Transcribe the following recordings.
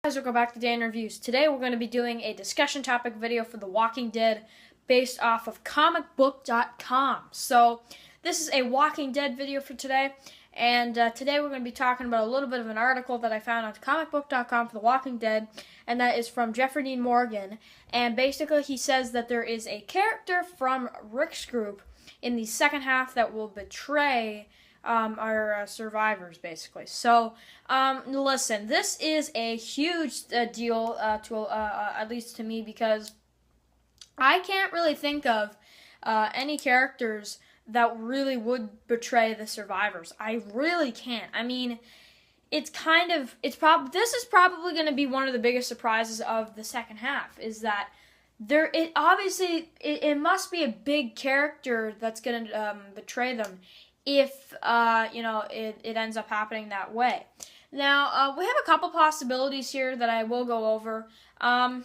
Guys, welcome back to Day in Reviews. Today we're going to be doing a discussion topic video for The Walking Dead based off of comicbook.com. So this is a Walking Dead video for today, and today we're going to be talking about a little bit of an article that I found on comicbook.com for The Walking Dead, and that is from Jeffrey Dean Morgan. And basically he says that there is a character from Rick's group in the second half that will betray our survivors, basically. So, listen, this is a huge deal, at least to me, because I can't really think of any characters that really would betray the survivors. I really can't. I mean, this is probably going to be one of the biggest surprises of the second half, is that it must be a big character that's going to betray them if it ends up happening that way. Now, we have a couple possibilities here that I will go over. I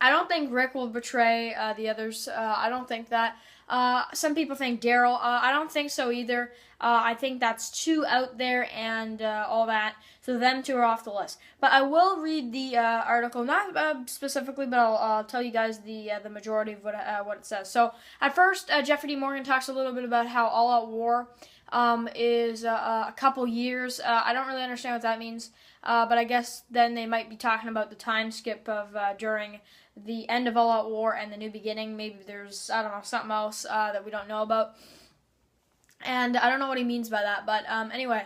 don't think Rick will betray the others. I don't think that. Some people think Daryl. I don't think so either. I think that's too out there and all that. So them two are off the list. But I will read the article, not specifically, but I'll tell you guys the majority of what it says. So at first, Jeffrey D. Morgan talks a little bit about how All Out War is a couple years. I don't really understand what that means, but I guess then they might be talking about the time skip of during the end of All Out War and the new beginning. Maybe there's, I don't know, something else that we don't know about. And I don't know what he means by that, but anyway.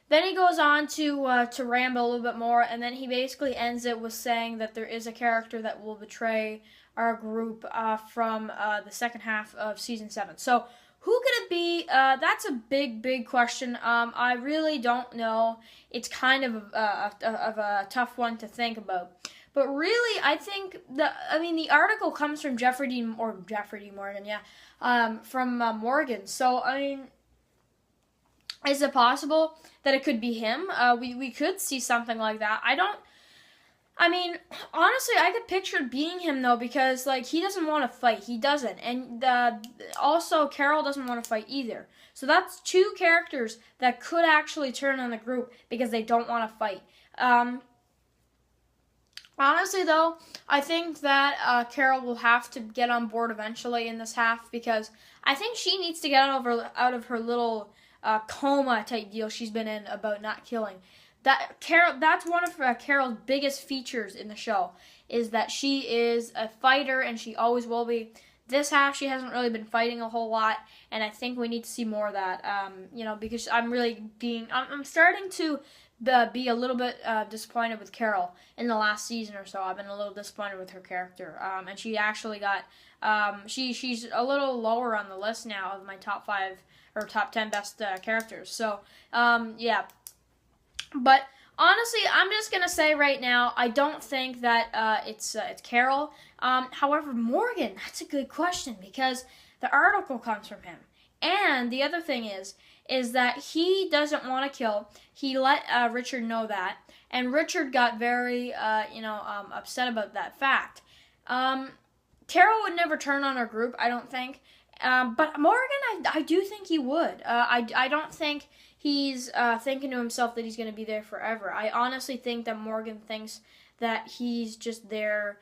Then he goes on to ramble a little bit more, and then he basically ends it with saying that there is a character that will betray our group from the second half of Season 7. So, who could it be? That's a big question. I really don't know. It's kind of a tough one to think about. But really, I think the article comes from Jeffrey D. Morgan, yeah, from Morgan. So, I mean, is it possible that it could be him? We could see something like that. Honestly, I could picture it being him, though, because, he doesn't want to fight. He doesn't. And also, Carol doesn't want to fight either. So that's two characters that could actually turn on the group because they don't want to fight. Honestly, though, I think that Carol will have to get on board eventually in this half, because I think she needs to get out of her little coma type deal she's been in about not killing. That's one of Carol's biggest features in the show, is that she is a fighter and she always will be. This half she hasn't really been fighting a whole lot, and I think we need to see more of that. Because I'm starting to be a little bit disappointed with Carol in the last season or so. I've been a little disappointed with her character, and she actually got she's a little lower on the list now of my top 5 or top 10 best characters. So yeah. But honestly, I'm just gonna say right now, I don't think that it's Carol. However, Morgan, that's a good question, because the article comes from him, and the other thing is that he doesn't want to kill. He let Richard know that, and Richard got very upset about that fact. Carol would never turn on her group, I don't think. But Morgan, I do think he would. I don't think he's thinking to himself that he's going to be there forever. I honestly think that Morgan thinks that he's just there,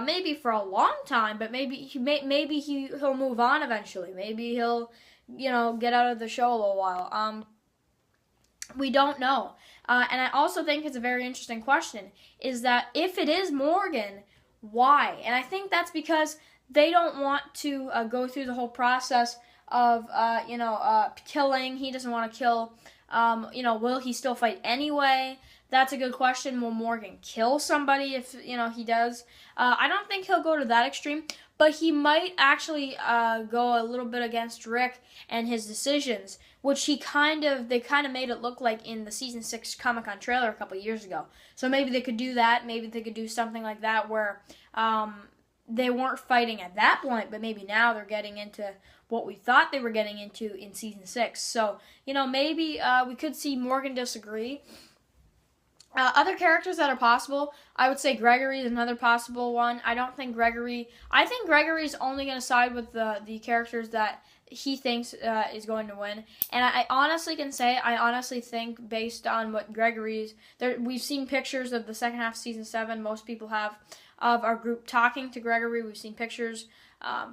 maybe for a long time, but maybe he'll move on eventually. Maybe he'll, get out of the show a little while. We don't know. And I also think it's a very interesting question, is that if it is Morgan, why? And I think that's because they don't want to go through the whole process of, killing. He doesn't want to kill. Will he still fight anyway? That's a good question. Will Morgan kill somebody if, he does? I don't think he'll go to that extreme, but he might actually go a little bit against Rick and his decisions, which they kind of made it look like in the Season 6 Comic-Con trailer a couple years ago. So maybe they could do that. Maybe they could do something like that where they weren't fighting at that point, but maybe now they're getting into what we thought they were getting into in Season 6. So, maybe we could see Morgan disagree. Other characters that are possible, I would say Gregory is another possible one. I think Gregory's only going to side with the characters that he thinks is going to win. And I honestly can say, I honestly think, based on what we've seen pictures of the second half of Season 7, most people have, of our group talking to Gregory. We've seen pictures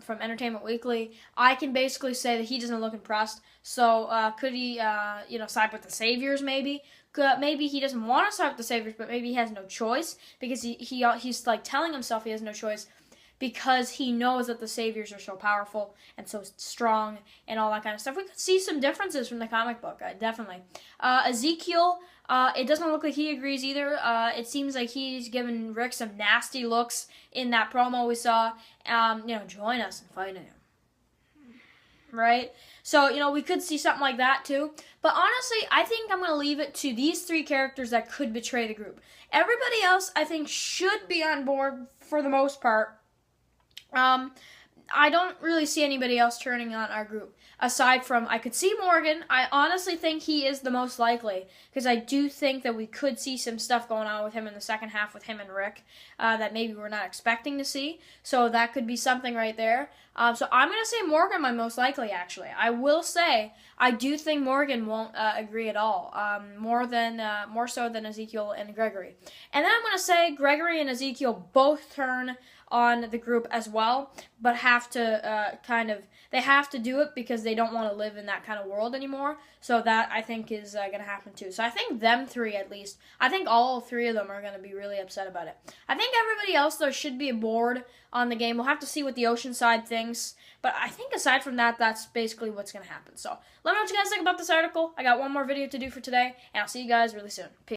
from Entertainment Weekly. I can basically say that he doesn't look impressed. So could he, side with the Saviors maybe? Maybe he doesn't want to side with the Saviors, but maybe he has no choice because he's like telling himself he has no choice because he knows that the Saviors are so powerful and so strong and all that kind of stuff. We could see some differences from the comic book, definitely. Ezekiel, it doesn't look like he agrees either. It seems like he's giving Rick some nasty looks in that promo we saw. Join us in fighting him. Right? So, we could see something like that too. But honestly, I think I'm going to leave it to these 3 characters that could betray the group. Everybody else, I think, should be on board for the most part. I don't really see anybody else turning on our group. Aside from, I could see Morgan. I honestly think he is the most likely, because I do think that we could see some stuff going on with him in the second half with him and Rick that maybe we're not expecting to see. So that could be something right there. So I'm going to say Morgan my most likely, actually. I will say, I do think Morgan won't agree at all, more so than Ezekiel and Gregory. And then I'm going to say Gregory and Ezekiel both turn on the group as well, but have to they have to do it because they don't want to live in that kind of world anymore. So that, I think, is going to happen too. So I think them 3, at least, I think all 3 of them are going to be really upset about it. I think everybody else, though, should be aboard on the game. We'll have to see what the Oceanside thinks. But I think aside from that, that's basically what's going to happen. So let me know what you guys think about this article. I got one more video to do for today, and I'll see you guys really soon. Peace.